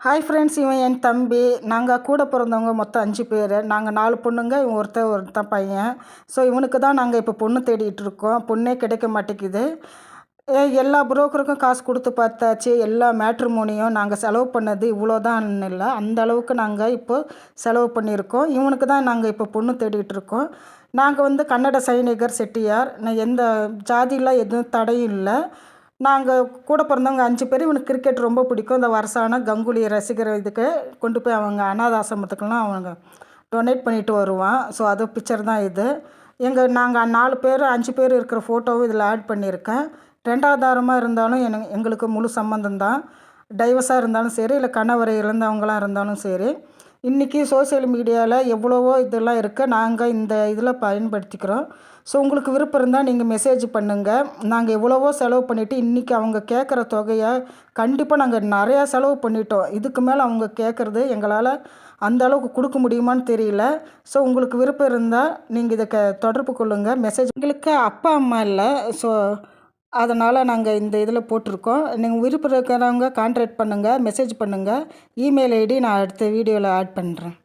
Hi friends, இவன் என் தம்பி. நாங்கள் கூட பிறந்தவங்க மொத்தம் 5 பேர். நாங்கள் 4 பொண்ணுங்க, இவன் ஒருத்தன் பையன். ஸோ இவனுக்கு தான் நாங்கள் இப்போ பொண்ணு தேடிகிட்டு இருக்கோம். பொண்ணே கிடைக்க மாட்டேங்குது. எல்லா புரோக்கருக்கும் காசு கொடுத்து பார்த்தாச்சு. எல்லா மேட்ரிமோனியும் நாங்கள் செலவு பண்ணது இவ்வளோதான் இல்லை, அந்த அளவுக்கு நாங்கள் இப்போது செலவு பண்ணியிருக்கோம். இவனுக்கு தான் நாங்கள் இப்போ பொண்ணு தேடிகிட்டு இருக்கோம். நாங்கள் கன்னட சைனிகர் செட்டியார். எந்த ஜாதியில் எதுவும் தடையும் இல்லை. நாங்கள் கூட பிறந்தவங்க 5 பேர். இவனுக்கு கிரிக்கெட் ரொம்ப பிடிக்கும். இந்த வருஷான கங்குலி ரசிகர் இதுக்கு கொண்டு போய் அவங்க அனாத ஆசிரமத்துக்கெல்லாம் அவங்க டொனேட் பண்ணிட்டு வருவான். ஸோ அது பிக்சர் தான் இது. நாங்கள் 4 பேர் 5 பேர் இருக்கிற ஃபோட்டோவும் இதில் ஆட் பண்ணியிருக்கேன். 2வது ஆதாரமாக இருந்தாலும் எங்களுக்கு முழு சம்மந்தம் தான். டைவர்ஸாக இருந்தாலும் சரி, இல்லை கணவரை இழந்தவங்களாக இருந்தாலும் சரி. இன்றைக்கி சோசியல் மீடியாவில் எவ்வளவோ இதெல்லாம் இருக்குது. நாங்கள் இந்த இதில் பயன்படுத்திக்கிறோம். ஸோ உங்களுக்கு விருப்பம் இருந்தால் நீங்கள் மெசேஜ் பண்ணுங்கள். நாங்கள் எவ்வளவோ செலவு பண்ணிவிட்டு இன்றைக்கி அவங்க கேட்குற தொகையை கண்டிப்பாக நாங்கள் நிறையா செலவு பண்ணிட்டோம். இதுக்கு மேலே அவங்க கேட்குறது எங்களால் அந்த அளவுக்கு கொடுக்க முடியுமான்னு தெரியல. ஸோ உங்களுக்கு விருப்பம் இருந்தால் நீங்கள் இதை தொடர்பு கொள்ளுங்கள். மெசேஜ் எங்களுக்கு அப்பா அம்மா இல்லை. ஸோ அதனால் நாங்கள் இந்த இதில் போட்டிருக்கோம். நீங்கள் விருப்பம் இருக்கிறவங்க கான்டாக்ட் பண்ணுங்கள், மெசேஜ் பண்ணுங்கள். இமெயில் ஐடி நான் அடுத்த வீடியோவில் ஆட் பண்ணுறேன்.